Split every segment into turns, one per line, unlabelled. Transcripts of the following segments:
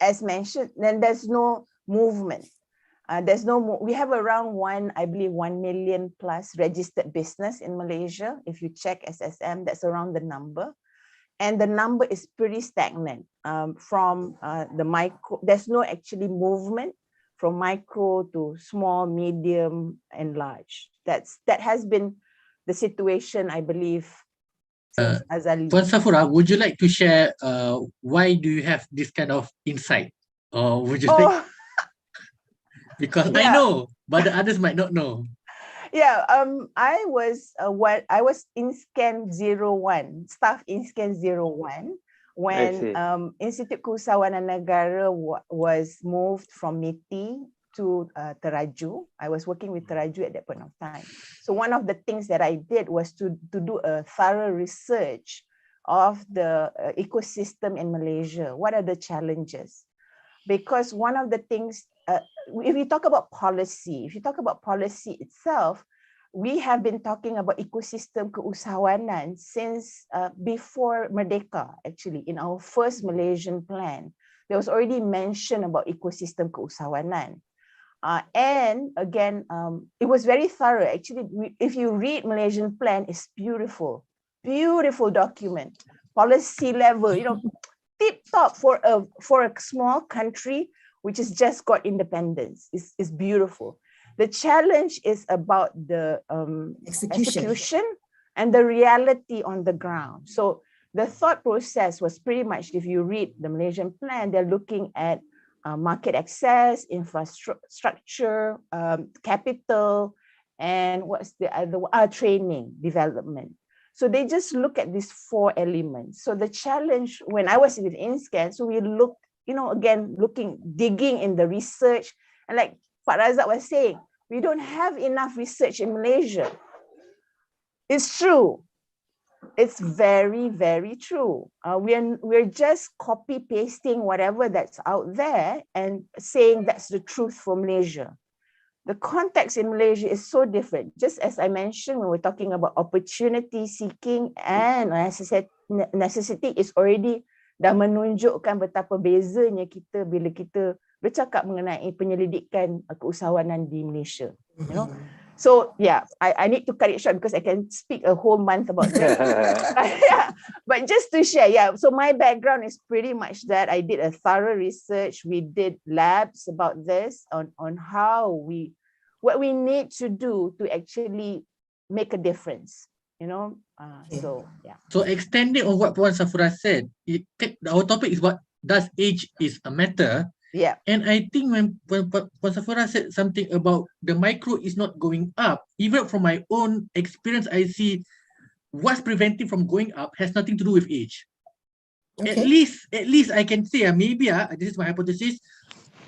as mentioned, then there's no movement. We have around 1 million plus registered business in Malaysia. If you check SSM, that's around the number. And the number is pretty stagnant from the micro. There's no actually movement from micro to small, medium, and large. That has been the situation, I believe, since Azali.
Puan Safura, would you like to share why do you have this kind of insight? Or would you like? Because I know, but the others might not know.
Yeah, I was in Scan 01, staff in Scan 01 when Institute Keusahawanan Negara was moved from MITI to Teraju. I was working with Teraju at that point of time. So one of the things that I did was to do a thorough research of the ecosystem in Malaysia. What are the challenges? Because one of the things, if you talk about policy, itself, we have been talking about ecosystem keusahawanan since before Merdeka, actually. In our first Malaysian plan, there was already mention about ecosystem keusahawanan. And again, it was very thorough. Actually, if you read Malaysian plan, it's beautiful, beautiful document, policy level, tip top for a small country which has just got independence. Is beautiful. The challenge is about the execution and the reality on the ground. So the thought process was pretty much, if you read the Malaysian plan, they're looking at market access, infrastructure, capital, and what's the other training, development. So they just look at these 4 elements. So the challenge when I was with InScan, so we looked, again, digging in the research. And like Pak Razak was saying, we don't have enough research in Malaysia. It's true. It's very, very true. We're just copy pasting whatever that's out there and saying that's the truth for Malaysia. The context in Malaysia is so different. Just as I mentioned, when we're talking about opportunity seeking and necessity is already dah menunjukkan betapa bezanya kita bila kita bercakap mengenai penyelidikan keusahawanan di Malaysia. So yeah, I need to cut it short because I can speak a whole month about this. But just to share, so my background is pretty much that. I did a thorough research. We did labs about this on how what we need to do to actually make a difference. So yeah.
So extending on what Puan Safura said, our topic is what does age is a matter.
Yeah.
And I think when Puan Safura said something about the micro is not going up, even from my own experience, I see what's preventing from going up has nothing to do with age. Okay. At least I can say, maybe this is my hypothesis,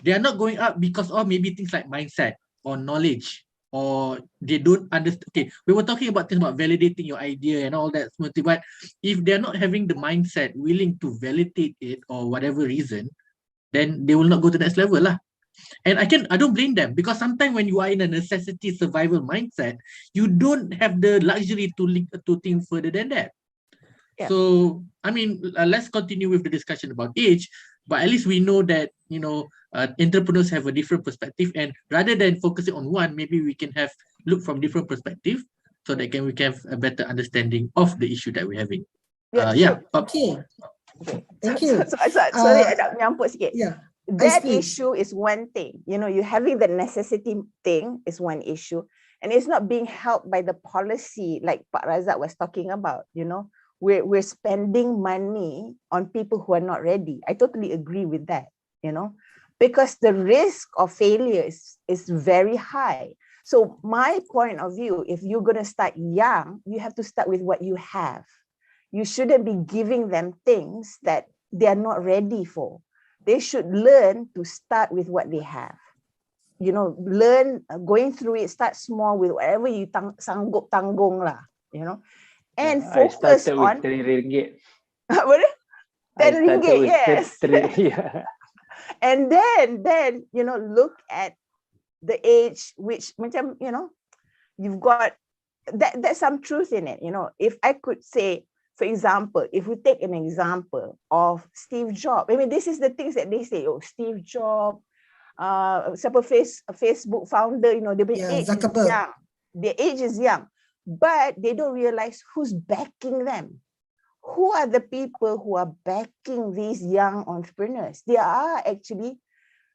they are not going up because of maybe things like mindset or knowledge, or they don't understand. Okay, we were talking about things about validating your idea and all that, but if they're not having the mindset willing to validate it or whatever reason, then they will not go to the next level lah. And I don't blame them, because sometimes when you are in a necessity survival mindset, you don't have the luxury to think further than that. Yeah. So I mean, let's continue with the discussion about age, but at least we know that entrepreneurs have a different perspective, and rather than focusing on one, maybe we can look from different perspective so that we can have a better understanding of the issue that we're having.
Okay. Thank you. Sorry, I nak menyamput sikit. Yeah. That issue is one thing. You having the necessity thing is one issue, and it's not being helped by the policy like Pak Razak was talking about. We're spending money on people who are not ready. I totally agree with that. Because the risk of failure is very high. So my point of view, if you're going to start young, you have to start with what you have. You shouldn't be giving them things that they are not ready for. They should learn to start with what they have. Learn, going through it, start small with whatever you sanggup tanggung lah, and focus on...
I started with 10 ringgit.
What? 10 ringgit, yes.
Yeah.
And then, look at the age, which, you've got, there's some truth in it. If I could say, For example, if we take an example of Steve Jobs, I mean, this is the things that they say, oh, Steve Jobs, Facebook founder, the age is young. The age is young, but they don't realize who's backing them. Who are the people who are backing these young entrepreneurs? They are actually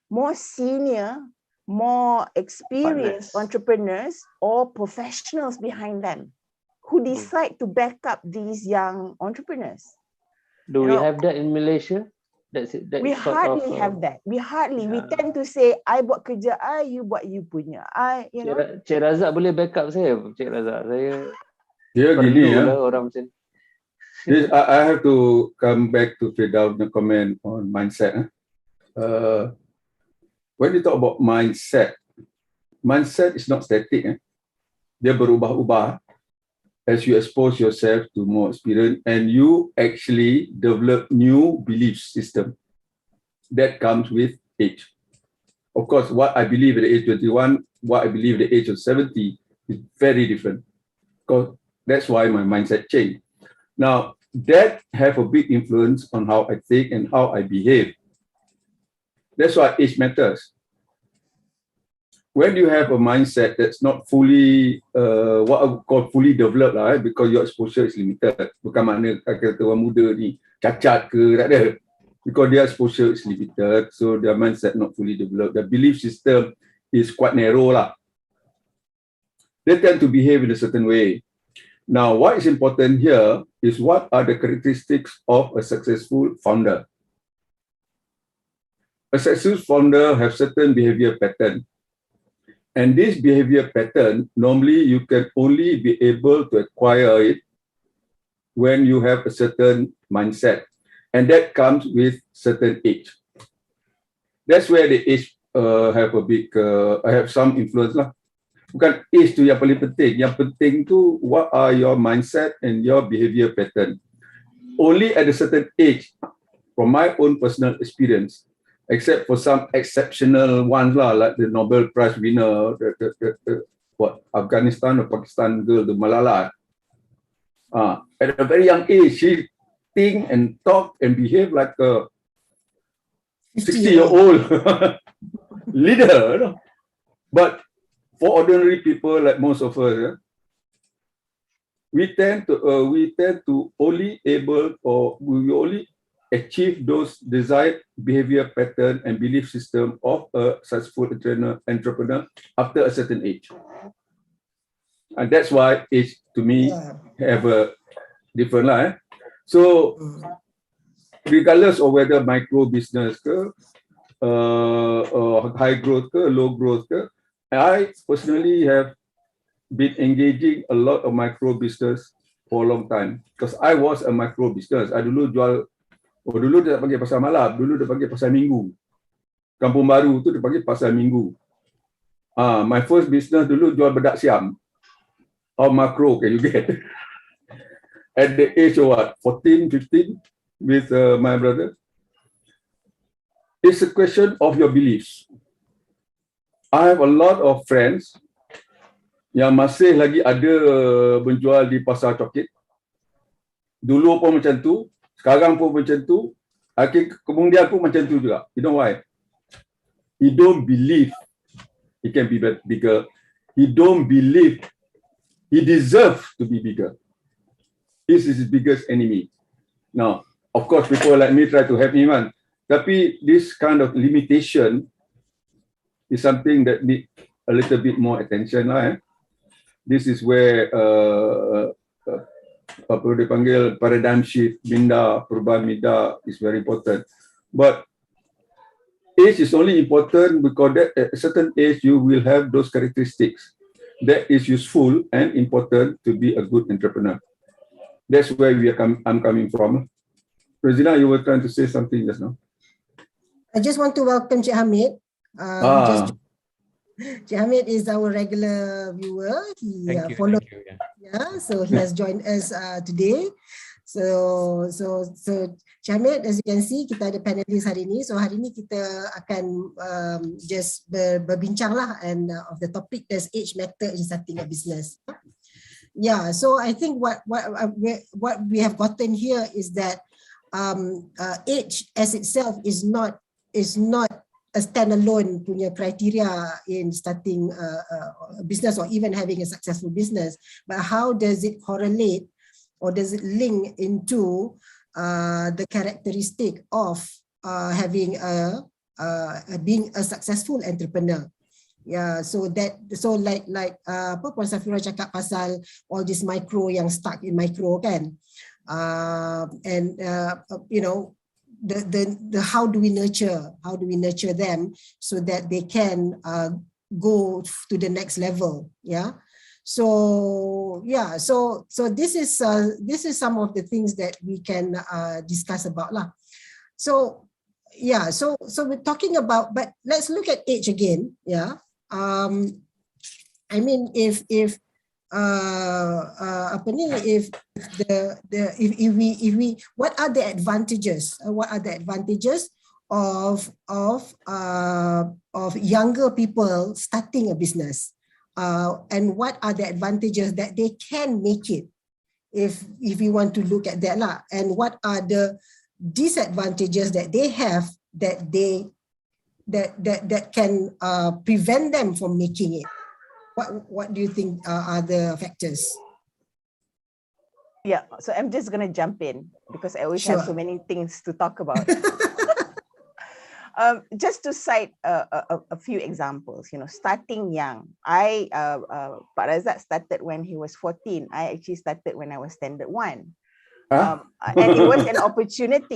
more senior, more experienced entrepreneurs or professionals behind them who decide to back up these young entrepreneurs.
Do we have that in Malaysia?
We hardly have that. We tend to say, I buat kerja I, you buat you punya.
Cik Razak boleh backup saya, Cik Razak. Saya
gini
lah orang macam
this, I have to come back to Firdaus the comment on mindset. When you talk about mindset is not static. Dia berubah-ubah as you expose yourself to more experience and you actually develop new belief system that comes with age. Of course, what I believe at the age 21, what I believe at the age of 70 is very different. Because that's why my mindset changed. Now, that have a big influence on how I think and how I behave. That's why age matters. When you have a mindset that's not fully, what I would call fully developed because your exposure is limited. Bukan makna kata orang muda ni cacat ke, tak ada. Because their exposure is limited, so their mindset not fully developed. Their belief system is quite narrow lah. They tend to behave in a certain way. Now, what is important here is what are the characteristics of a successful founder. A successful founder have certain behavior pattern. And this behavior pattern, normally you can only be able to acquire it when you have a certain mindset. And that comes with certain age. That's where the age have a big, have some influence lah. Bukan age tu yang paling penting. Yang penting tu, what are your mindset and your behavior pattern. Only at a certain age, from my own personal experience, except for some exceptional ones lah, like the Nobel Prize winner, what Afghanistan or Pakistan girl, the Malala. At a very young age, she think and talk and behave like a 60-year-old leader. But for ordinary people like most of us, we tend to only able or we only achieve those desired behavior pattern and belief system of a successful entrepreneur after a certain age. And that's why age to me have a different line. So regardless of whether micro business ke, high growth ke, low growth ke, I personally have been engaging a lot of micro business for a long time because I was a micro business. I dulu jual dulu dia panggil pasar malam, dulu dia panggil pasar minggu. Kampung Baru tu dia panggil pasar minggu. My first business dulu jual bedak siam. How macro can you get? At the age of what, 14, 15 with my brother? It's a question of your beliefs. I have a lot of friends yang masih lagi ada menjual di pasar coket. Dulu pun macam tu, sekarang pun macam tu, kemudian pun macam tu juga. You know why? He don't believe he can be bigger. He don't believe he deserves to be bigger. This is his biggest enemy. Now, of course, people like me try to help him, man. Tapi this kind of limitation is something that need a little bit more attention lah. This is where apa dipanggil paradigm shift, perubahan minda is very important. But age is only important because that at a certain age you will have those characteristics that is useful and important to be a good entrepreneur. That's where I'm coming from. Rosina, you were trying to say something just now.
I just want to welcome Cik Hamid. Cik Hamid is our regular viewer. He followed. So he has joined us today. So Cik Hamid, as you can see, kita ada panelis hari ini. So hari ini kita akan just berbincang lah and of the topic, does age matter in starting a business? Yeah, so I think what we have gotten here is that age as itself is not a standalone punya criteria in starting a business or even having a successful business, but how does it correlate or does it link into the characteristic of being a successful entrepreneur? Yeah, so like apa Puan Safira cakap pasal all this micro yang stuck in micro kan, you know, the how do we nurture them so that they can go to the next level. Yeah, so yeah, so this is some of the things that we can discuss about lah. So yeah, so we're talking about, but let's look at age again. Yeah. I mean, if we what are the advantages? What are the advantages of younger people starting a business? And what are the advantages that they can make it? If you want to look at that lah, and what are the disadvantages that they have that can prevent them from making it? What do you think are the factors?
Yeah, so I'm just going to jump in because I always have so many things to talk about. Just to cite a few examples, you know, starting young. Pak Razak started when he was 14. I actually started when I was standard 1. And it was an opportunity.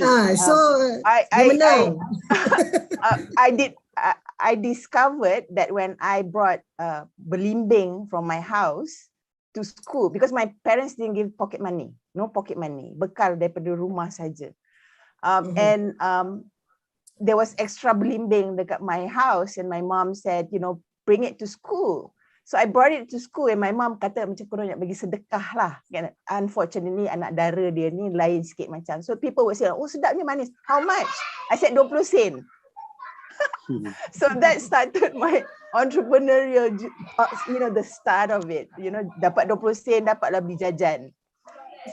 I discovered that when I brought belimbing from my house to school, because my parents didn't give pocket money, no pocket money, bekal daripada rumah saja. And there was extra belimbing dekat my house, and my mom said, you know, bring it to school. So I brought it to school, and my mom kata macam korang nak bagi sedekah lah. Unfortunately, anak dara dia ni lain sikit macam. So people would say, oh sedapnya manis. How much? I said 20 sen. So that started my entrepreneurial, you know, the start of it. You know, dapat 20 sen, dapatlah beli jajan.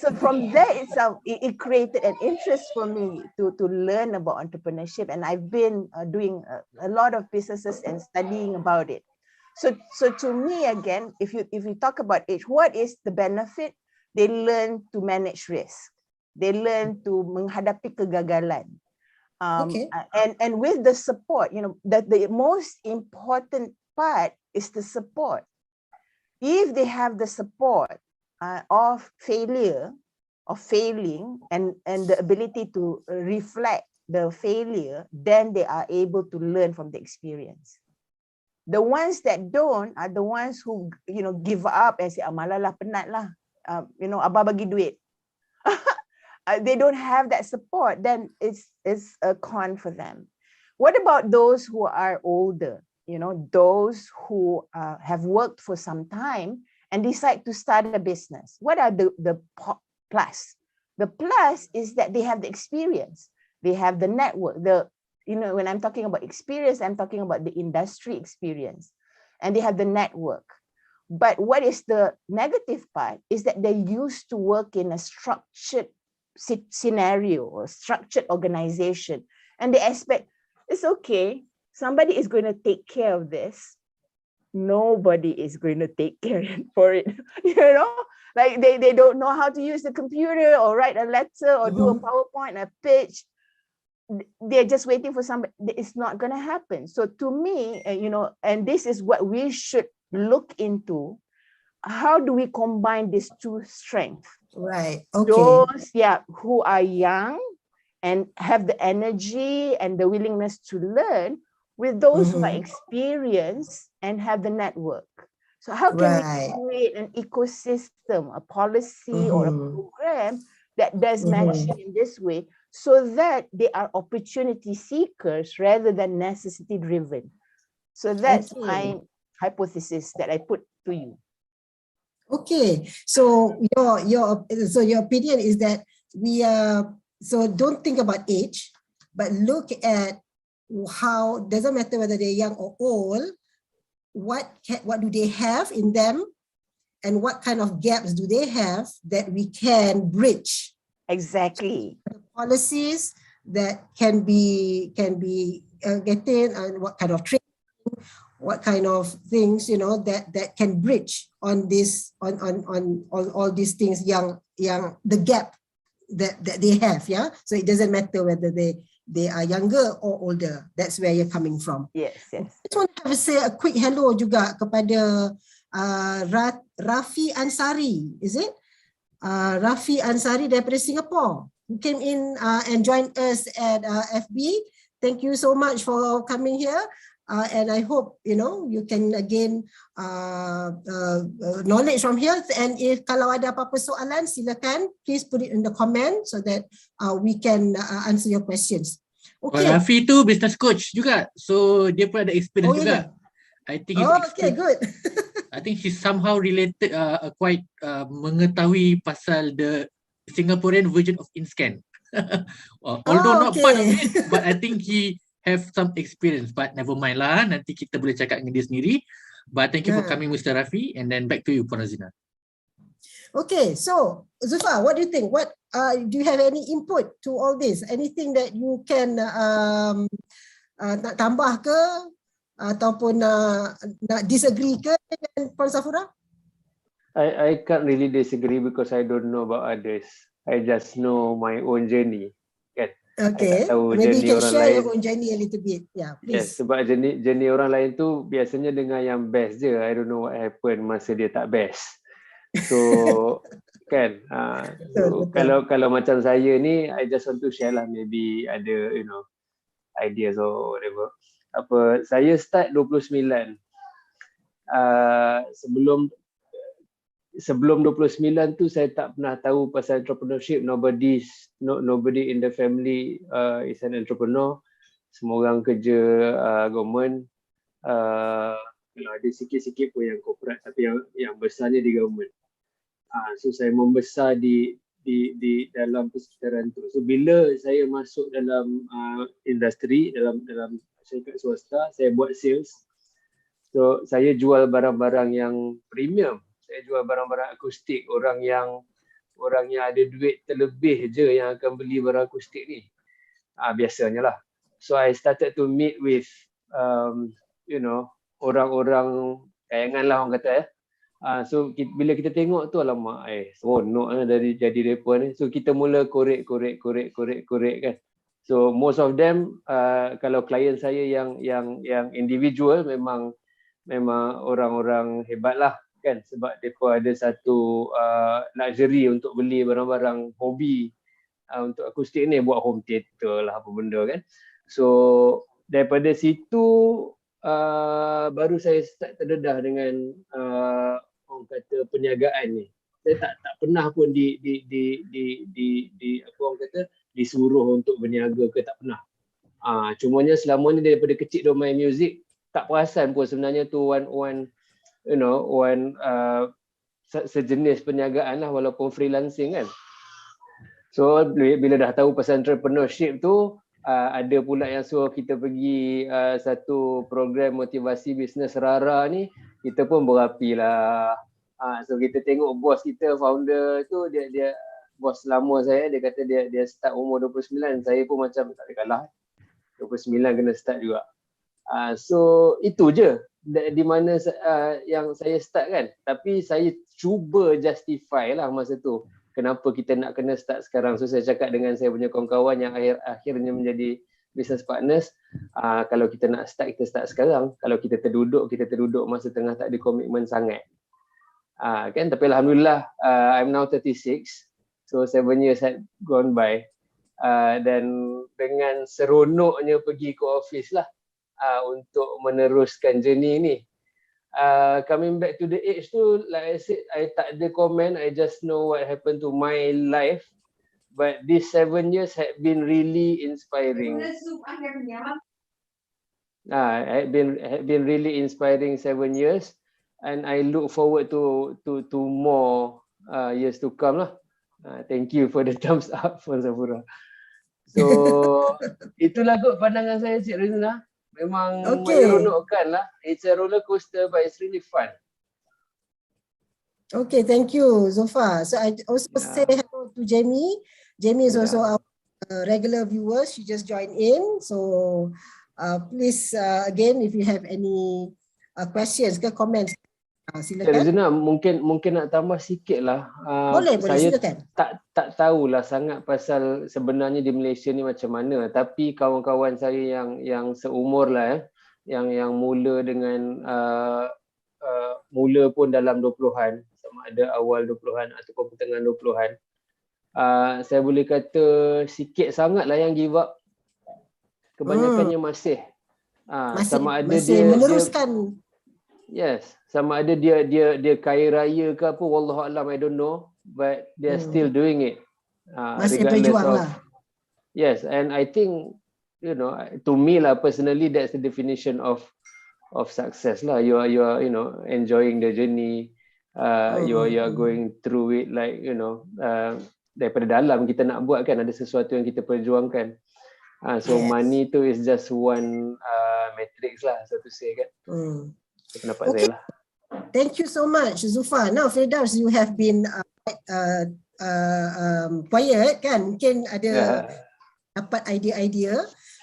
So from there itself, it created an interest for me to learn about entrepreneurship, and I've been doing a lot of businesses and studying about it. So to me, again, if you talk about age, what is the benefit? They learn to manage risk. They learn to menghadapi kegagalan. And with the support, you know, that the most important part is the support. If they have the support of failure, of failing, and the ability to reflect the failure, then they are able to learn from the experience. The ones that don't are the ones who, you know, give up and say, malah lah, penat lah, you know, abah bagi duit. They don't have that support, then it's a con for them. What about those who are older? You know, those who have worked for some time and decide to start a business. What are the plus? The plus is that they have the experience. They have the network, you know, when I'm talking about experience, I'm talking about the industry experience, and they have the network. But what is the negative part is that they used to work in a structured scenario or structured organization, and they expect it's okay, somebody is going to take care of this. Nobody is going to take care for it. You know, like they don't know how to use the computer or write a letter or do a PowerPoint, a pitch. They're just waiting for somebody. It's not going to happen. So to me, you know, and this is what we should look into. How do we combine these two strengths?
Right. Okay.
Those, who are young and have the energy and the willingness to learn, with those who are experienced and have the network. So how can we create an ecosystem, a policy or a program that does matching in this way, so that they are opportunity seekers rather than necessity driven? So that's my hypothesis that I put to you.
Okay, so your opinion is that we so don't think about age, but look at how, doesn't matter whether they're young or old, what do they have in them and what kind of gaps do they have that we can bridge.
Exactly.
The policies that can be getting, and what kind of training, what kind of things, you know, that can bridge on this, on all these things, yang the gap that they have, yeah. So it doesn't matter whether they are younger or older. That's where you're coming from.
Yes.
I just want to say a quick hello juga kepada Rafi Ansari, is it? Rafi Ansari daripada Singapore, who came in and joined us at FB. Thank you so much for coming here. And I hope, you know, you can again knowledge from here. And if kalau ada apa-apa soalan, silakan please put it in the comment so that we can answer your questions. Okay.
Rafi tu business coach juga, so dia pun ada experience juga. I think
okay, good.
I think he's somehow related, quite mengetahui pasal the Singaporean version of InScan. Although not part of it, but I think he have some experience, but never mind lah, nanti kita boleh cakap dengan dia sendiri. But thank you for coming, Mr. Rafi, and then back to you, Puan Razina.
Okay, so Zulfa, what do you think? What do you have any input to all this? Anything that you can nak tambah ke ataupun nak disagree ke dengan Puan Safura?
I can't really disagree because I don't know about others. I just know my own journey.
Okay, maybe you can share your own journey a little bit. Yeah, please.
Yes, sebab journey orang lain tu biasanya dengan yang best je. I don't know what happened masa dia tak best. So kan, so kalau macam saya ni, I just want to share lah, maybe ada, you know, ideas or whatever. Saya start 29. Sebelum 29 tu saya tak pernah tahu pasal entrepreneurship. Nobody in the family is an entrepreneur. Semua orang kerja government. Kalau ada sikit-sikit pun yang corporate, tapi yang besarnya di government. So saya membesar di dalam persekitaran tu. So bila saya masuk dalam industri, dalam syarikat swasta, saya buat sales. So saya jual barang-barang yang premium. Saya jual barang-barang akustik. Orang yang ada duit terlebih je yang akan beli barang akustik ni. Biasanya lah. So I started to meet with you know, orang-orang kayangan lah orang kata. So bila kita tengok tu, alamak, seronok lah dari jadi mereka ni. So kita mula korek kan. So most of them, kalau klien saya yang individual, memang orang-orang hebat lah kan, sebab mereka ada satu luxury untuk beli barang-barang hobi untuk akustik ni, buat home theater lah apa benda kan. So daripada situ baru saya start terdedah dengan orang kata perniagaan ni. Saya tak pernah pun di apa orang kata disuruh untuk berniaga ke, tak pernah. Cumanya selama ni daripada kecil dia main muzik, tak perasan pun sebenarnya tu one sejenis perniagaan lah, walaupun freelancing kan. So bila dah tahu pasal entrepreneurship tu, ada pula yang suruh kita pergi satu program motivasi bisnes Rara ni, kita pun berapi lah. So kita tengok bos kita, founder tu, dia bos lama saya, dia kata dia start umur 29, saya pun macam tak ada kalah. 29 kena start juga. So itu je di mana yang saya start kan. Tapi saya cuba justify lah masa tu kenapa kita nak kena start sekarang. So saya cakap dengan saya punya kawan-kawan yang akhirnya menjadi business partners, kalau kita nak start, kita start sekarang. Kalau kita terduduk masa tengah tak ada komitmen sangat. Kan, tapi alhamdulillah I'm now 36. So 7 years had gone by. Dan dengan seronoknya pergi ke office lah untuk meneruskan journey ni. Coming back to the age tu, like I said, I tak ada comment. I just know what happened to my life. But these 7 years had been really inspiring. Had been really inspiring 7 years, and I look forward to more years to come lah. Thank you for the thumbs up, Puan Safura. So itulah kot pandangan saya, Cik Rizna. Memang menyeronokkan lah. It's a roller coaster, but it's really fun.
Okay, thank you, Zulfa. So I also say hello to Jamie. Jamie is also our regular viewer. She just joined in. So please, again, if you have any questions ke comments, silakan.
Rizana, mungkin nak tambah sikit lah.
Boleh,
Saya
silakan.
tak tahulah sangat pasal sebenarnya di Malaysia ni macam mana. Tapi kawan-kawan saya yang seumur lah, yang mula dengan mula pun dalam 20-an, sama ada awal 20-an ataupun pertengahan 20-an, saya boleh kata sikit sangat lah yang give up. Kebanyakannya masih sama ada
masih meneruskan.
Yes, sama ada dia kaya raya ke apa, wallahu alam, I don't know, but they are still doing it.
Masih berjuang lah.
Yes, and I think, you know, to me lah personally, that's the definition of success lah. You are you know, enjoying the journey. You are going through it, like, you know, daripada dalam kita nak buat kan, ada sesuatu yang kita perjuangkan. So money tu is just one matrix lah, so to say kan. Pendapat saya lah.
Thank you so much, Zulfa. Now, Firdaus, you have been quiet kan? Mungkin ada dapat idea-idea,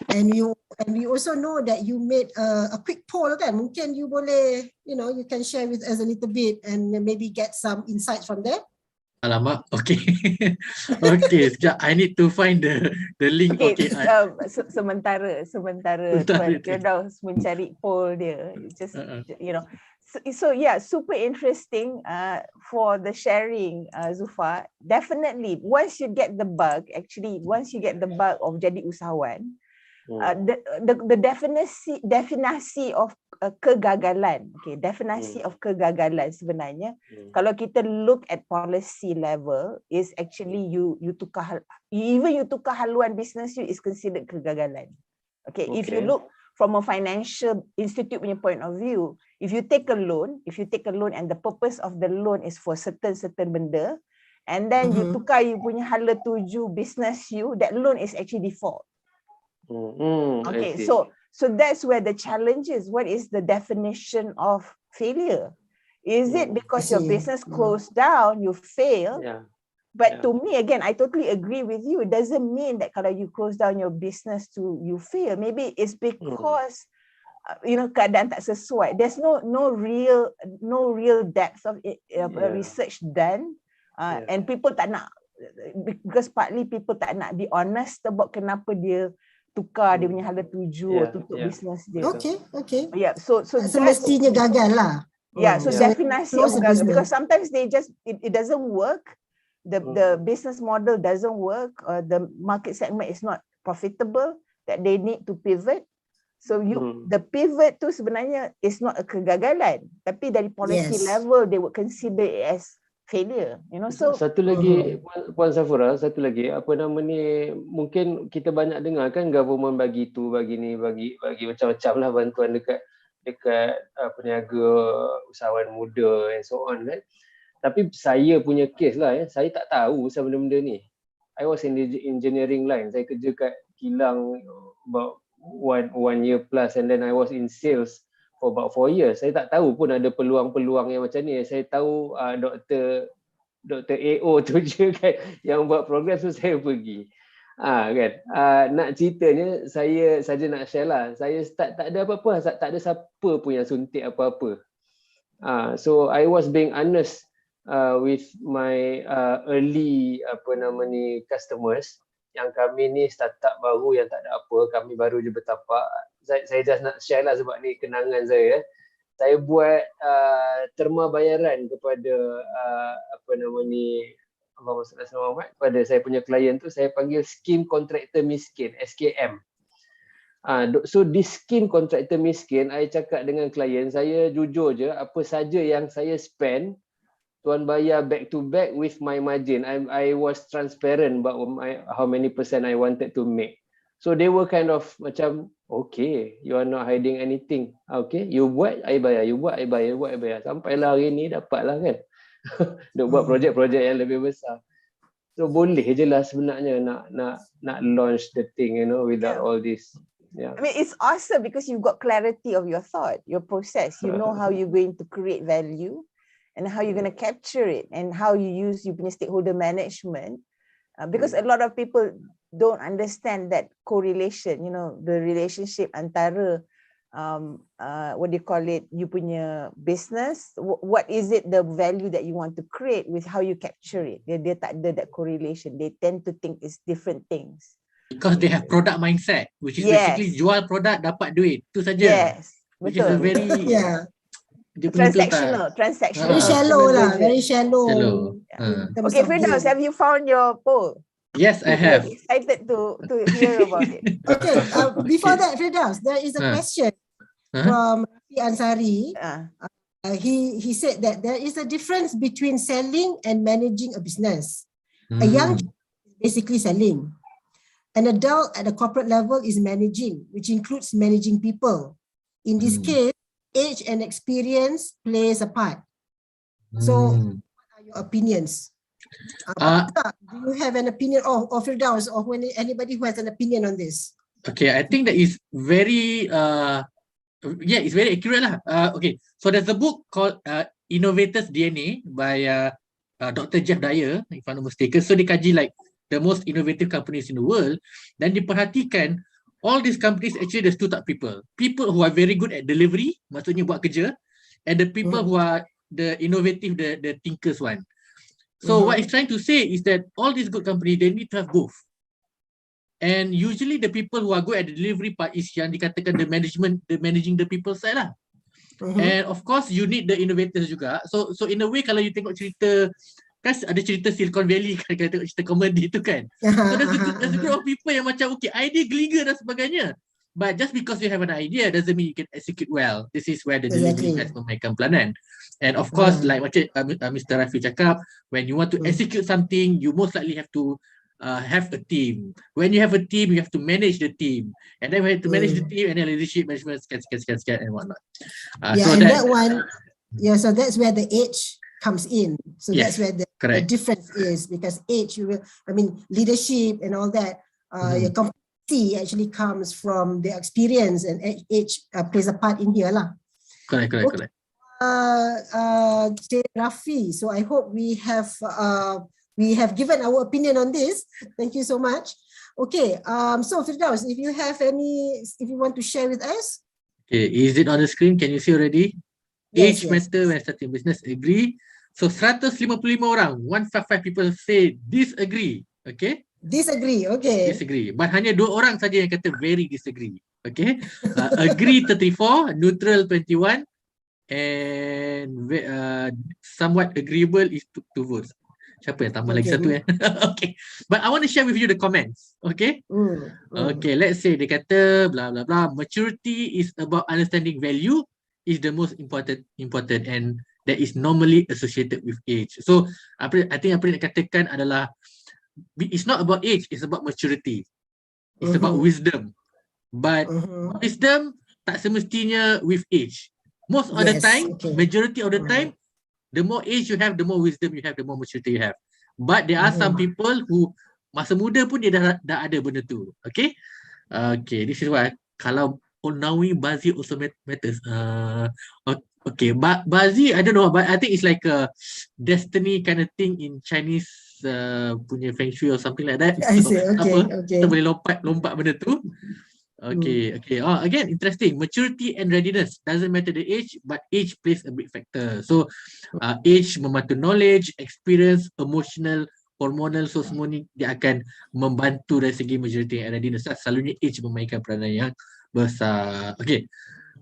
and we also know that you made a quick poll kan? Mungkin you boleh, you know, you can share with us a little bit and maybe get some insights from there.
Alamak, okay. Okay, sekejap. I need to find the link.
Okay, sementara Firdaus mencari poll dia. Just, you know. So yeah, super interesting for the sharing, Zulfa. Definitely, once you get the bug of jadi usahawan, the definisi of kegagalan, okay, definisi of kegagalan sebenarnya, kalau kita look at policy level, is actually you tukar haluan business you is considered kegagalan. Okay, if you look from a financial institute punya point of view, if you take a loan and the purpose of the loan is for certain benda, and then you tukar you punya hala tuju business you, that loan is actually default. Okay, so that's where the challenge is. What is the definition of failure? Is it because your business closed down, you fail? But to me, again, I totally agree with you. It doesn't mean that kalau you close down your business you fail. Maybe it's because you know, keadaan tak sesuai. There's no real depth of research done, and people tak nak, because partly people tak nak be honest about kenapa dia tukar dia punya hala tuju tutup bisnes dia.
Okay.
Yeah, so
semestinya gagal lah.
Yeah, so definisi of gagal, because sometimes they just it doesn't work. The business model doesn't work, or the market segment is not profitable, that they need to pivot. So the pivot tu sebenarnya is not a kegagalan, tapi dari policy level they would consider it as failure, you know. So
satu lagi, Puan Safura, satu lagi, apa nama ni, mungkin kita banyak dengar kan government bagi tu, bagi ni, bagi macam-macam lah bantuan dekat peniaga, usahawan muda and so on kan. Tapi saya punya case lah, saya tak tahu pasal benda-benda ni. I was in the engineering line, saya kerja kat kilang about one year plus, and then I was in sales for about 4 years. Saya tak tahu pun ada peluang-peluang yang macam ni. Saya tahu Dr. AO tu je kan yang buat program tu, saya pergi. Kan. Nak ceritanya, saya saja nak share lah. Saya start tak ada apa-apa, tak ada siapa pun yang suntik apa-apa. So I was being honest with my early customers, yang kami ni startup baru yang tak ada apa, kami baru je bertapak. Saya just nak share lah sebab ni kenangan saya. Saya buat terma bayaran kepada kepada saya punya klien tu, saya panggil Scheme Contractor Miskin, SKM. So di Scheme Contractor Miskin, I cakap dengan klien, saya jujur je, apa saja yang saya spend, tuan bayar back to back with my margin. I was transparent about how many percent I wanted to make. So they were kind of macam, okay, you are not hiding anything. Okay, you buat, I bayar. You buat, I bayar. You buat, I bayar. Sampailah hari ni dapatlah kan. Dia buat projek-projek yang lebih besar. So boleh je lah sebenarnya nak launch the thing, you know, without all this.
I mean, it's awesome because you've got clarity of your thought, your process. You know how you're going to create value. and how you're going to capture it, and how you use you punya stakeholder management, because a lot of people don't understand that correlation, the relationship antara what do you call it, you punya business, what is it, the value that you want to create with how you capture it. Dia tak ada that correlation. They tend to think it's different things.
Because they have product mindset, which is basically jual produk dapat duit. Itu saja.
Yes,
which is a very
transactional.
Very shallow lah, very shallow.
Okay, Firdaus, have you found your poll?
Yes, I have.
I'm excited to hear about it.
Okay, before that, Firdaus, there is a question from Rafi Ansari. He said that there is a difference between selling and managing a business. A young child is basically selling. An adult at the corporate level is managing, which includes managing people. In this case, age and experience plays a part. So, what are your opinions? Do you have an opinion, or Firdaus, or anybody who has an opinion on this?
Okay, I think that is very it's very accurate lah. Okay, so there's a book called Innovators DNA by Dr. Jeff Dyer, if I'm not mistaken. So dia kaji like the most innovative companies in the world. Dan diperhatikan all these companies actually there's two type people. People who are very good at delivery, maksudnya buat kerja, and the people who are the innovative, the thinkers one. So what it's trying to say is that all these good companies, they need to have both. And usually the people who are good at the delivery part is yang dikatakan the managing the people side lah. And of course you need the innovators juga. So in a way kalau you tengok cerita, kan ada cerita Silicon Valley kan, kalau tengok cerita comedy tu kan. So there's a group of people yang macam okay, idea geliga dan sebagainya. But just because you have an idea doesn't mean you can execute well. This is where the delivery has memainkan peranan. And of course like macam Mr. Rafi cakap, when you want to execute something, you most likely have to have a team. When you have a team, you have to manage the team, and then we have to manage the team, and then leadership management, scan, and whatnot.
So that one, so that's where the age comes in. So that's where the difference is, because age, leadership and all that, your competency actually comes from the experience, and age plays a part in here lah.
Correct.
Rafi, so I hope we have given our opinion on this. Thank you so much. Okay, so Firdaus, if you want to share with us.
Okay, is it on the screen? Can you see already?
Yes,
Age matter when starting business, agree. So 155 orang, 155 people say disagree. Okay?
Disagree, okay.
Disagree. But hanya 2 orang saja yang kata very disagree. Okay? Agree 34, neutral 21, and somewhat agreeable is 2 votes. Siapa yang tambah lagi satu Okay. But I want to share with you the comments. Okay? Okay, let's say dia kata blah blah blah. Maturity is about understanding value is the most important and that is normally associated with age. So I think apa yang nak katakan adalah it's not about age, it's about maturity. It's about wisdom. But wisdom tak semestinya with age. Most of the time, majority of the time, the more age you have, the more wisdom you have, the more maturity you have. But there are some people who masa muda pun dia dah ada benda tu. Okay? Okay, this is why kalau knowing Bazi also matters. Okay, Bazi, I don't know, but I think it's like a destiny kind of thing in Chinese punya feng shui or something like that.
I see, okay.
Kita boleh lompat benda tu. Okay. Again, interesting. Maturity and readiness doesn't matter the age, but age plays a big factor. So, age membantu knowledge, experience, emotional, hormonal, so semua ni dia akan membantu dari segi maturity and readiness. Selalunya age memainkan peranan yang besar. Okay.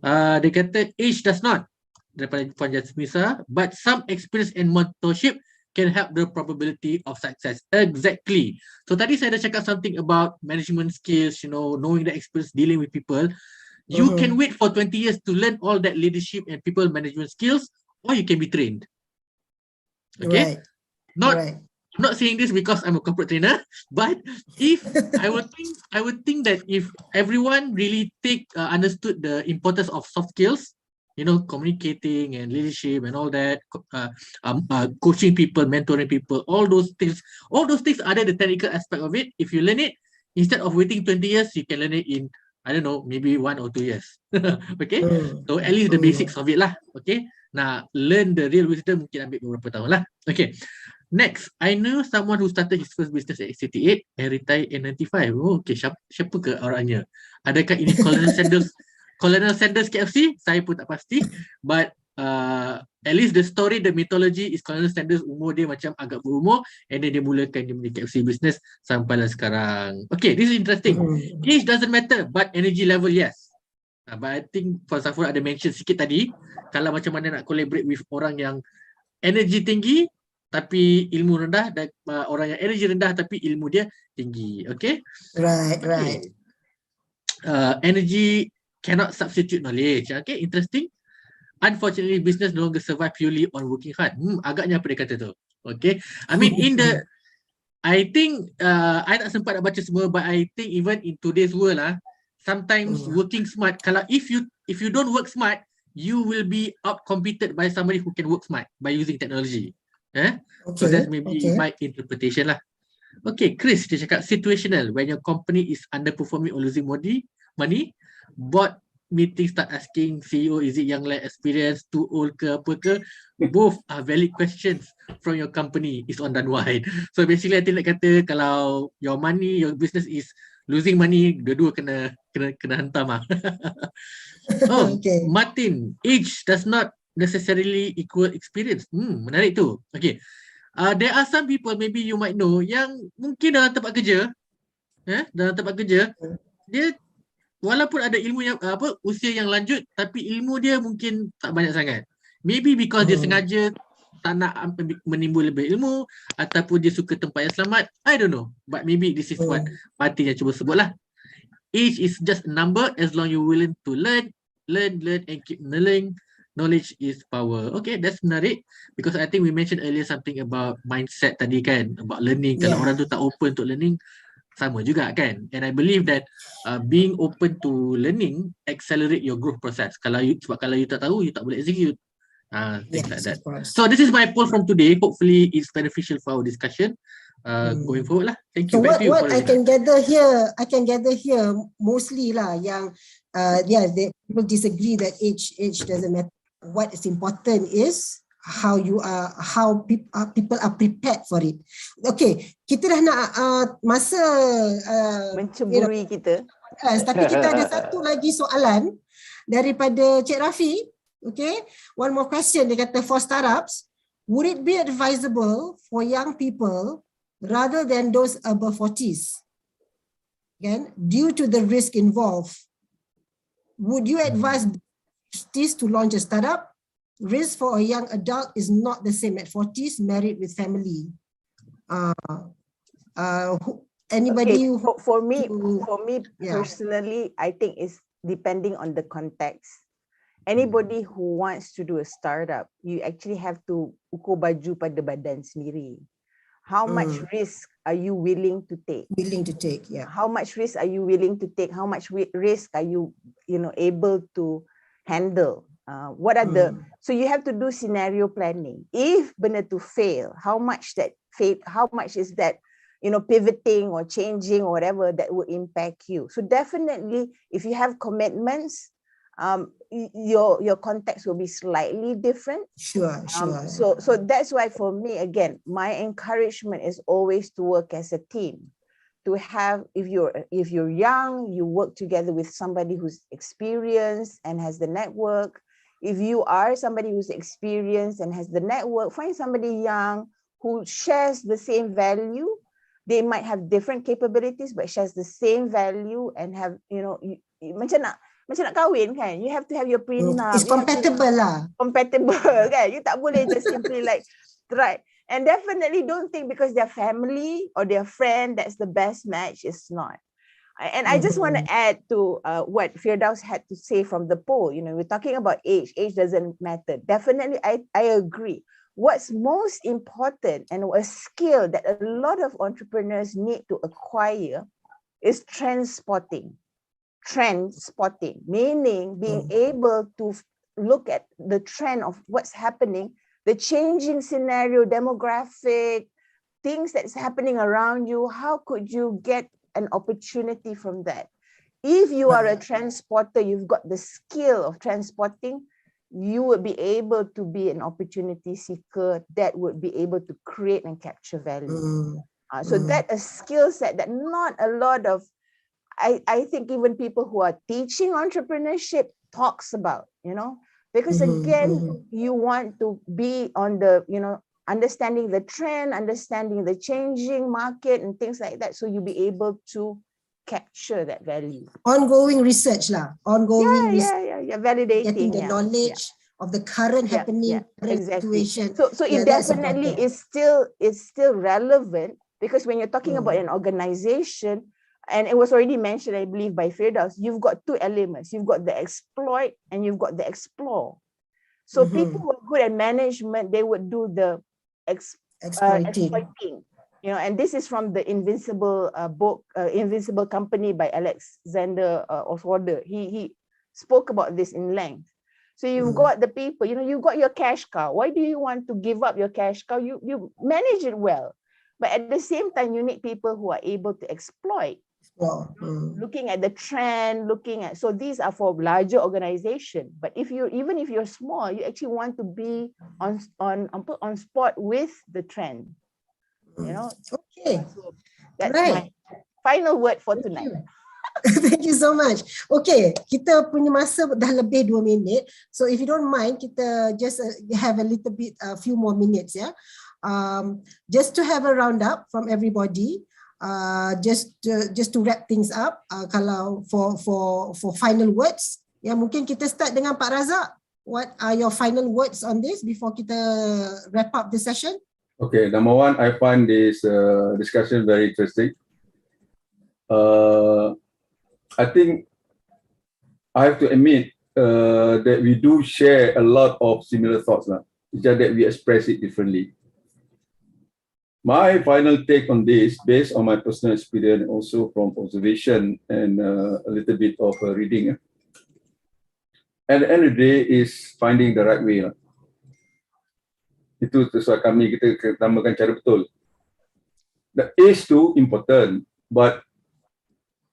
Dia kata age does not, daripada Puan Jasmisa, but some experience and mentorship can help the probability of success. Exactly. So tadi saya dah cakap something about management skills, knowing the experience dealing with people. You can wait for 20 years to learn all that leadership and people management skills, or you can be trained. Okay? I'm not saying this because I'm a corporate trainer, but if I would think that if everyone really understood the importance of soft skills, communicating and leadership and all that, coaching people, mentoring people, all those things are the technical aspect of it. If you learn it, instead of waiting 20 years, you can learn it in I don't know, maybe 1 or 2 years. Okay, so at least the basics of it lah. Okay, now learn the real wisdom mungkin ambil beberapa tahun lah. Okay, next, I know someone who started his first business at 68 and retired at 95. Oh, okay, siapa ke orangnya? Adakah ini Colonel Sanders? Colonel Sanders KFC? Saya pun tak pasti. But at least the story, the mythology is Colonel Sanders umur dia macam agak berumur and then dia mulakan dia punya KFC business sampailah sekarang. Okay, this is interesting. Age doesn't matter, but energy level, yes. But I think for Safura ada mention sikit tadi, kalau macam mana nak collaborate with orang yang energy tinggi tapi ilmu rendah dan orang yang energy rendah tapi ilmu dia tinggi. Okay?
Right.
Energy cannot substitute knowledge. Okay, interesting. Unfortunately, business no longer survive purely on working hard. Agaknya apa dia kata tu? Okay, I mean I think I tak sempat nak baca semua, but I think even in today's world sometimes working smart. Kalau if you don't work smart, you will be out-competed by somebody who can work smart by using technology. So that's maybe my interpretation lah. Okay, Chris, dia cakap situational. When your company is underperforming or losing money, board meeting start asking CEO, is it young, less experienced, too old ke apa ke? Both are valid questions from your company. Is on done why. So basically, I think nak kata kalau your business is losing money, dua-dua kena hantam . Martin, age does not necessarily equal experience. Menarik tu. Okay. There are some people maybe you might know yang mungkin dalam tempat kerja, dia walaupun ada ilmu yang usia yang lanjut tapi ilmu dia mungkin tak banyak sangat. Maybe because dia sengaja tak nak menimbul lebih ilmu ataupun dia suka tempat yang selamat. I don't know. But maybe this is what Martin yang cuba sebut lah. Age is just a number as long you're willing to learn and keep learning. Knowledge is power. Okay, that's menarik because I think we mentioned earlier something about mindset tadi kan, about learning. Kalau orang tu tak open untuk learning, sama juga kan. And I believe that being open to learning accelerate your growth process. Sebab kalau you tak tahu, you tak boleh execute. Things like that. So this is my poll from today. Hopefully it's beneficial for our discussion going forward lah. Thank you.
So what I can gather here mostly lah yang they people disagree that age doesn't matter. What is important is how people are prepared for it. Okay, kita dah nak masa
menceburi kita.
Tapi kita ada satu lagi soalan daripada Cik Rafi. Okay, one more question. Dia kata, for startups, would it be advisable for young people rather than those above 40s? Again, due to the risk involved, would you advise to launch a startup? Risk for a young adult is not the same at 40s, married with family. Anybody?
Okay, for me personally, I think it's depending on the context. Anybody who wants to do a startup, you actually have to ukur baju pada badan sendiri. How much risk are you willing to take?
Yeah.
How much risk are you willing to take? How much risk are you able to handle? What are so you have to do scenario planning. If benda to fail, how much is that pivoting or changing or whatever that would impact you? So definitely, if you have commitments, your context will be slightly different.
Sure.
So that's why for me, again, my encouragement is always to work as a team. To have, if you're young, you work together with somebody who's experienced and has the network. If you are somebody who's experienced and has the network, find somebody young who shares the same value. They might have different capabilities, but shares the same value and have, macam nak kahwin kan, you have to have your prenup.
It's compatible lah.
Compatible kan, you tak boleh just simply like try. And definitely don't think because they're family or their friend that's the best match. It's not. And I just want to add to what Firdaus had to say from the poll. We're talking about age. Age doesn't matter. Definitely, I agree. What's most important and a skill that a lot of entrepreneurs need to acquire is trend spotting. Trend spotting, meaning being able to look at the trend of what's happening, the changing scenario, demographic, things that's happening around you. How could you get an opportunity from that? if you are a transporter, you've got the skill of transporting, you would be able to be an opportunity seeker that would be able to create and capture value. So that a skill set that not a lot of, I think even people who are teaching entrepreneurship talks about, you know, because again, you want to be on the, you know, understanding the trend, understanding the changing market and things like that. So you'll be able to capture that value.
Ongoing research lah. Ongoing
validating.
Getting the knowledge of the current happening, current situation.
So it definitely is still relevant, because when you're talking about an organization, and it was already mentioned, I believe, by Firdaus, you've got two elements. You've got the exploit and you've got the explore. So people who are good at management, they would do the exploiting. You know, and this is from the Invincible book, Invincible Company by Alexander Oswalder. He spoke about this in length. So you've got the people, you know, you've got your cash cow. Why do you want to give up your cash cow? You manage it well. But at the same time, you need people who are able to exploit. Looking at the trend, so these are for larger organization. But even if you're small, you actually want to be on spot with the trend. You know.
Okay.
So that's my final word for tonight.
Thank you so much. Okay, kita punya masa dah lebih 2 minit. So if you don't mind, kita just have a little bit, a few more minutes, yeah. Just to have a roundup from everybody. Just to wrap things up, kalau for final words, ya mungkin kita start dengan Pak Razak. What are your final words on this before kita wrap up the session?
Okay, number one, I find this discussion very interesting. I think I have to admit that we do share a lot of similar thoughts, it's just that we express it differently. My final take on this, based on my personal experience, also from observation and a little bit of reading, at the end of the day, is finding the right way. Itu sesuai kami, kita namakan cara betul. The age too important, but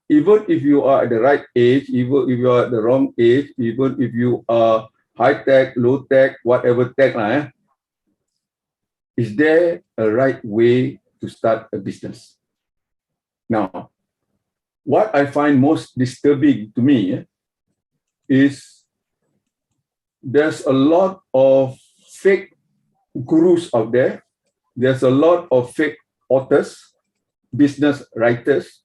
even if you are at the right age, even if you are at the wrong age, even if you are high tech, low tech, whatever tech lah, is there a right way to start a business? Now, what I find most disturbing to me is there's a lot of fake gurus out there. There's a lot of fake authors, business writers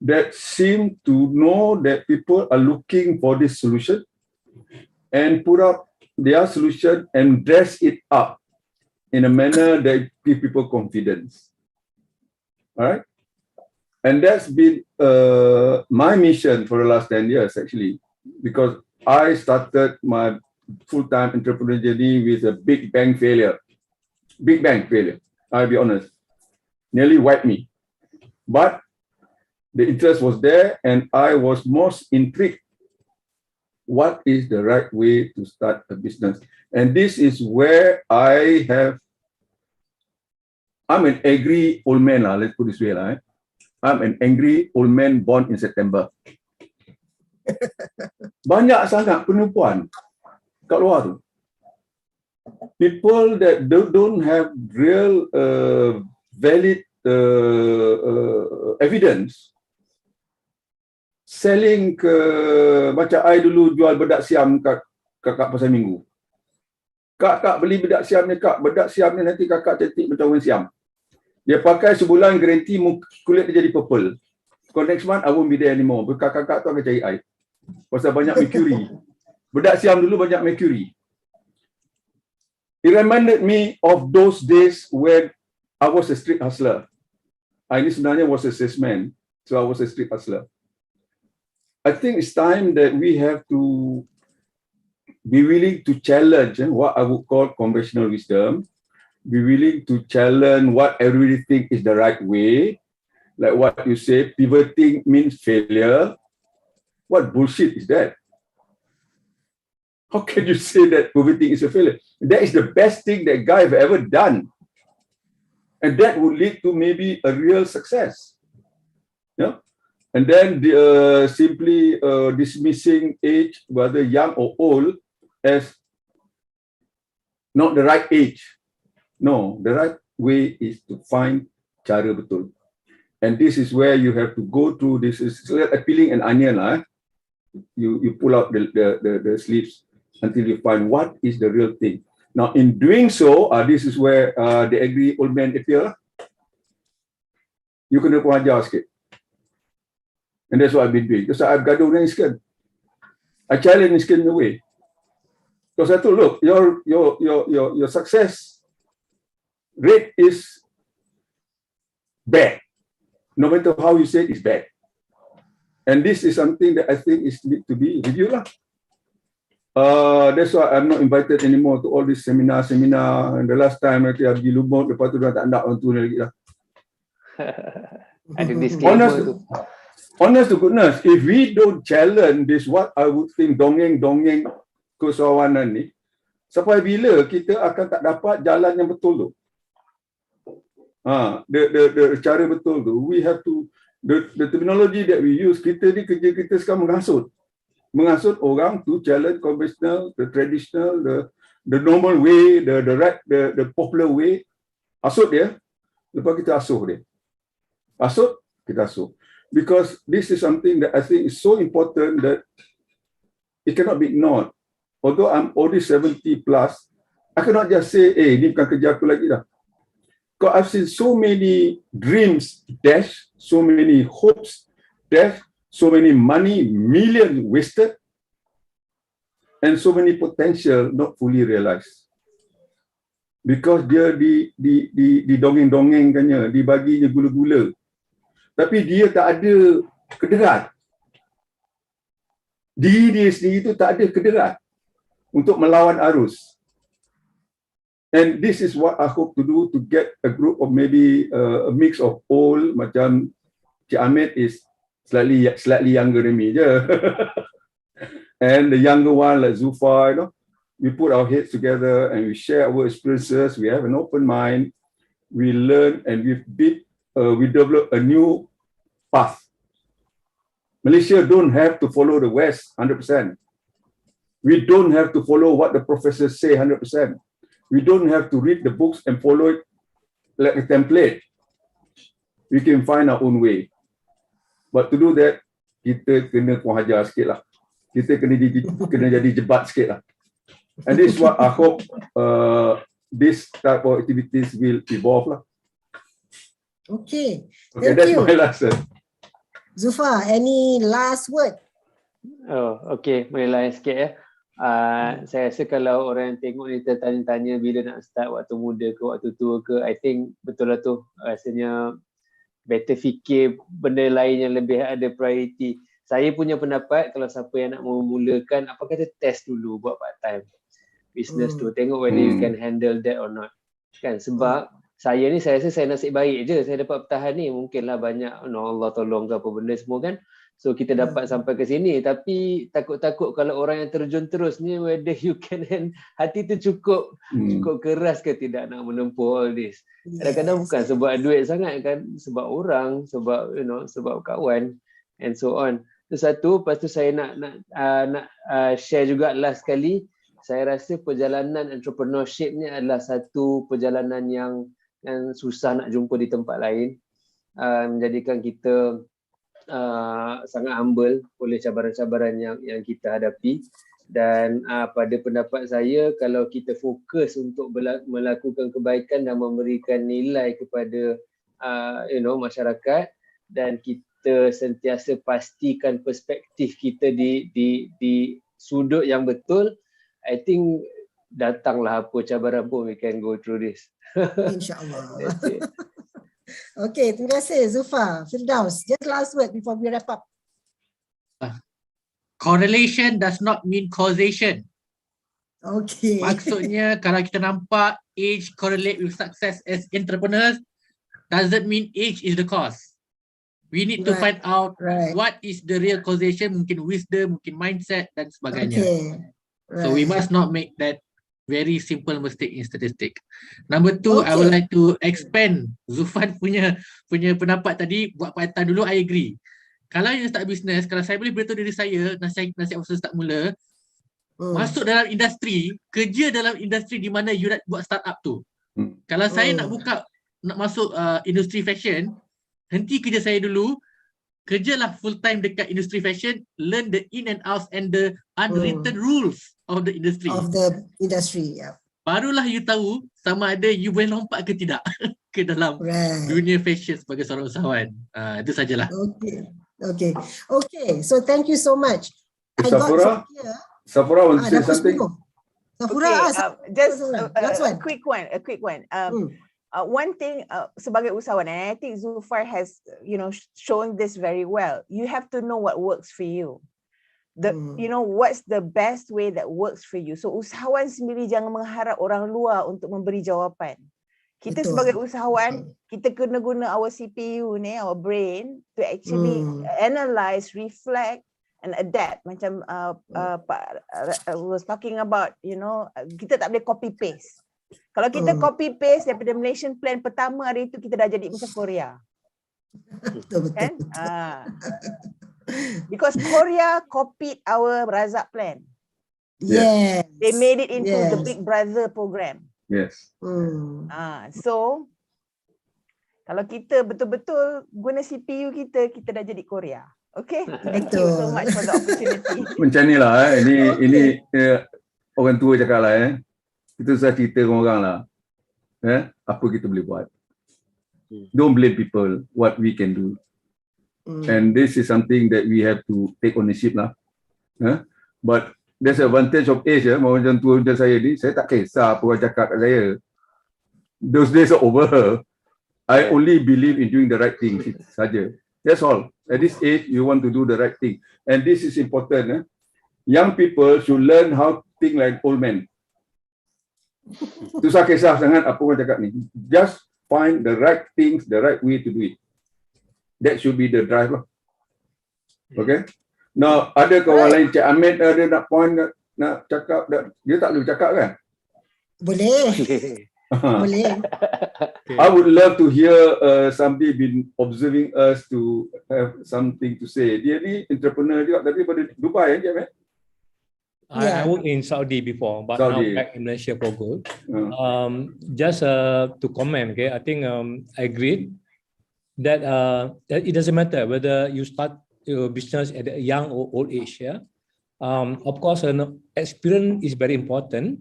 that seem to know that people are looking for this solution and put up their solution and dress it up in a manner that give people confidence. All right? And that's been my mission for the last 10 years, actually, because I started my full-time entrepreneur journey with a big bang failure. Big bang failure, I'll be honest. Nearly wiped me. But the interest was there, and I was most intrigued. What is the right way to start a business? And this is where I'm an angry old man, let's put it this way. I'm an angry old man born in September. Banyak sangat penipuan kat luar tu. People that don't have real valid evidence, selling ke, macam I dulu jual bedak siam kat Pasar Minggu. Kak beli bedak siam ni, bedak siam ni nanti kakak cantik macam orang siam. Dia pakai sebulan garanti kulit dia jadi purple. Because next month I won't be there anymore. Kakak tu akan cari I. Pasal banyak mercury. Bedak siam dulu banyak mercury. It reminded me of those days when I was a street hustler. I sebenarnya was a salesman. So I was a street hustler. I think it's time that we have to be willing to challenge what I would call conventional wisdom. Be willing to challenge what everybody think is the right way. Like what you say, pivoting means failure. What bullshit is that? How can you say that pivoting is a failure? That is the best thing that guy have ever done. And that would lead to maybe a real success. Yeah? And then simply dismissing age, whether young or old, as not the right age. No, the right way is to find cara betul. And this is where you have to go through this. It's like peeling an onion. You pull out the sleeves until you find what is the real thing. Now, in doing so, this is where the angry old man appear. You kena kuajar sikit. And that's what I've been doing. Because I've gaduh dengan Iskan. I challenge Iskan in a way. Because I told, look, your success rate is bad. No matter how you say it, it's bad. And this is something that I think is need to be reviewed. That's why I'm not invited anymore to all these seminar. And the last time I pergi Lumut, lepas tu dah tak nak orang tu lagi lah.
Ada disclaimer tu.
Honest to goodness, if we don't challenge this, what I would think dongeng kesawanan ni, sampai bila kita akan tak dapat jalan yang betul tu? The cara betul tu, we have to, the terminology that we use, kita ni kerja kita sekarang menghasut orang to challenge conventional, the traditional, the normal way, the right, the popular way. Asut dia, lepas kita asuh dia. Asut, kita asuh. Because this is something that I think is so important that it cannot be ignored. Although I'm already 70 plus, I cannot just say, ni bukan kerja aku lagi dah. Because I've seen so many dreams dash, so many hopes dash, so many money, millions wasted, and so many potential not fully realized. Because dia di dongeng-dongengkannya, dibaginya gula-gula. Tapi dia tak ada kederat. Diri dia sendiri itu tak ada kederat untuk melawan arus. And this is what I hope to do, to get a group of maybe a mix of old, macam Cik Ahmed is slightly younger than me je. And the younger one like Zulfa, you know, we put our heads together and we share our experiences. We have an open mind. We learn and we develop a new path. Malaysia don't have to follow the West 100%. We don't have to follow what the professors say 100%. We don't have to read the books and follow it like a template. We can find our own way. But to do that, kita kena kuajar sikit lah. Kita kena jadi jebat sikit lah. And this is what I hope this type of activities will evolve lah.
Okay,
that's you. My lesson.
Zulfa, any last word?
Okay, boleh lain sikit ya. Saya rasa kalau orang yang tengok ni tertanya-tanya bila nak start, waktu muda ke waktu tua ke, I think betul lah tu, rasanya better fikir benda lain yang lebih ada priority. Saya punya pendapat, kalau siapa yang nak memulakan, apa kata test dulu buat part time business tu, tengok whether you can handle that or not kan. Sebab saya ni, saya rasa saya nasib baik je saya dapat bertahan ni. Mungkinlah banyak Allah tolong ke apa benda semua kan, so kita dapat sampai ke sini. Tapi takut-takut kalau orang yang terjun terus ni, whether you can hati tu cukup keras ke tidak nak menempuh all this. Kadang-kadang bukan sebab duit sangat kan, sebab orang, sebab sebab kawan and so on. Itu satu. Lepas tu saya nak share juga last kali, saya rasa perjalanan entrepreneurship ni adalah satu perjalanan yang susah nak jumpa di tempat lain, menjadikan kita sangat humble oleh cabaran-cabaran yang kita hadapi. Dan pada pendapat saya, kalau kita fokus untuk melakukan kebaikan dan memberikan nilai kepada masyarakat, dan kita sentiasa pastikan perspektif kita di sudut yang betul, I think datanglah apa cabaran pun, we can go through this.
InsyaAllah. Okay, terima kasih Zulfa. Firdaus, just last word before we wrap up.
Correlation does not mean causation.
Okay.
Maksudnya kalau kita nampak age correlate with success as entrepreneurs, doesn't mean age is the cause. We need to find out what is the real causation, mungkin wisdom, mungkin mindset dan sebagainya.
Okay.
So we must not make that very simple mistake in statistic. Number two, I would like to expand Zufan punya pendapat tadi, buat part time dulu, I agree. kalau yang start bisnes, kalau saya boleh beritahu diri saya, nasihat waktu start mula, masuk dalam industri, kerja dalam industri di mana you nak buat startup tu. Kalau saya nak masuk industri fashion, henti kerja saya dulu, kerjalah full time dekat industri fashion, learn the in and outs and the unwritten rules of the industry.
Yeah.
Barulah you tahu sama ada you boleh lompat ke tidak ke dalam dunia fashion sebagai seorang usahawan. Itu sajalah.
Okay. So thank you so much.
Safura want to say something.
Safura, just a quick one. One thing sebagai usahawan, and I think Zulfar has, shown this very well. You have to know what works for you. What's the best way that works for you. So usahawan sendiri jangan mengharap orang luar untuk memberi jawapan. Kita sebagai usahawan, kita kena guna our CPU ni, our brain to actually analyze, reflect and adapt. Macam Pak was talking about, kita tak boleh copy paste. Kalau kita copy paste daripada Malaysian plan pertama hari itu, kita dah jadi macam Korea.
Betul.
Kan? Because Korea copied our Razak plan.
Yes.
They made it into the Big Brother program.
Yes.
So kalau kita betul-betul guna CPU kita dah jadi Korea. Okay? Thank you so much for the opportunity.
Macam ni lah, ini orang tua cakap lah, kita susah cerita dengan orang lah, apa kita boleh buat. Don't blame people what we can do. And this is something that we have to take ownership lah. But there's advantage of age, macam tua macam saya ni, saya tak kisah apa orang cakap kat saya. Those days are over. I only believe in doing the right thing saja. That's all. At this age, you want to do the right thing. And this is important. Young people should learn how to think like old men. Susah kisah sangat apa orang cakap ni. Just find the right things, the right way to do it. That should be the drive lah. Okay. Now, ada kawan lain, Cik Ahmed ada nak point, nak cakap, dia tak boleh cakap kan?
Boleh. Boleh.
I would love to hear somebody been observing us to have something to say. Dia ni entrepreneur juga, tapi pada Dubai Cik Ahmed?
I worked in Saudi before, but now back in Malaysia for good. Just to comment, okay, I think I agree that it doesn't matter whether you start your business at a young or old age. Of course, experience is very important,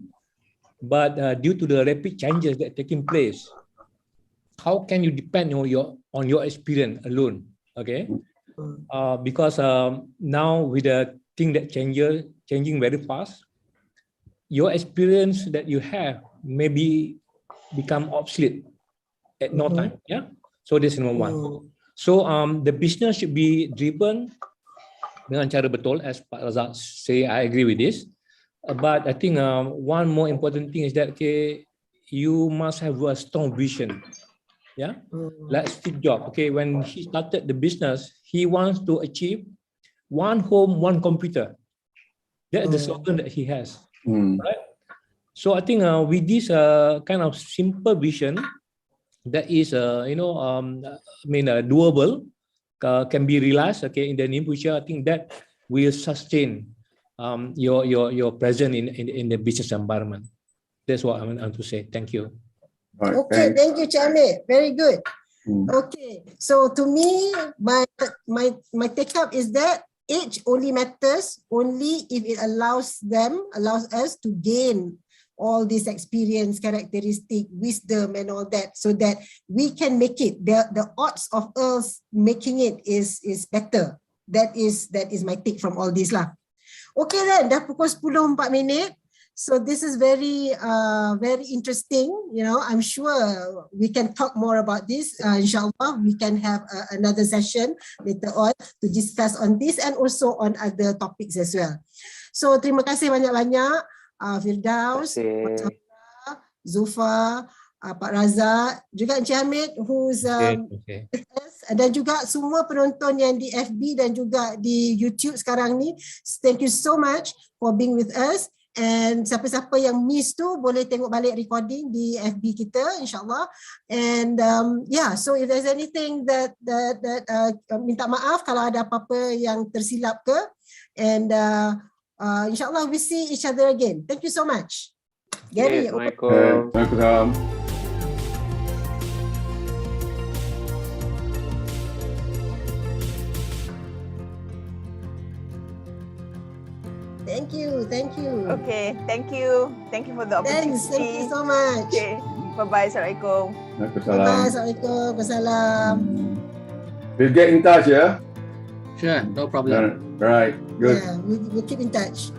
but due to the rapid changes that are taking place, how can you depend on your experience alone? Okay, because now with the thing that changing very fast, your experience that you have maybe become obsolete at no time. Yeah, so that's number one. So the business should be driven dengan cara betul, as Pak Razak say. I agree with this, but I think one more important thing is that you must have a strong vision. Yeah, like Steve Jobs. Okay, when he started the business, he wants to achieve one home, one computer. That is the slogan that he has. Right? So I think with this kind of simple vision, that is doable, can be realized. Okay, in the near future, I think that will sustain your presence in the business environment. That's what I want to say. Thank you.
Right,
okay, thank you, Chamit. Very good. Okay, so to me, my take up is that age only matters only if it allows us to gain all this experience, characteristic, wisdom and all that, so that we can make it. The odds of us making it is better. That is my take from all this lah. Okay then, dah pukul 10.04. So this is very interesting. I'm sure we can talk more about this. Inshallah, we can have another session later on to discuss on this and also on other topics as well. So terima kasih banyak-banyak Firdaus, Zulfar, Pak Razak, juga Encik Hamid who's with us, dan juga semua penonton yang di FB dan juga di YouTube sekarang ni. Thank you so much for being with us. And siapa-siapa yang miss tu boleh tengok balik recording di FB kita, insyaAllah. And yeah, so if there's anything that minta maaf kalau ada apa-apa yang tersilap ke. And insyaAllah we see each other again. Thank you so much. Gary,
Waalaikumsalam.
Thank you.
Okay, thank you for the opportunity.
Thank you so much.
Okay, bye-bye. Assalamualaikum.
Bye-bye. Assalamualaikum. Wassalam.
We'll get in touch, yeah?
Sure, no problem.
Right, good.
Yeah, we'll keep in touch.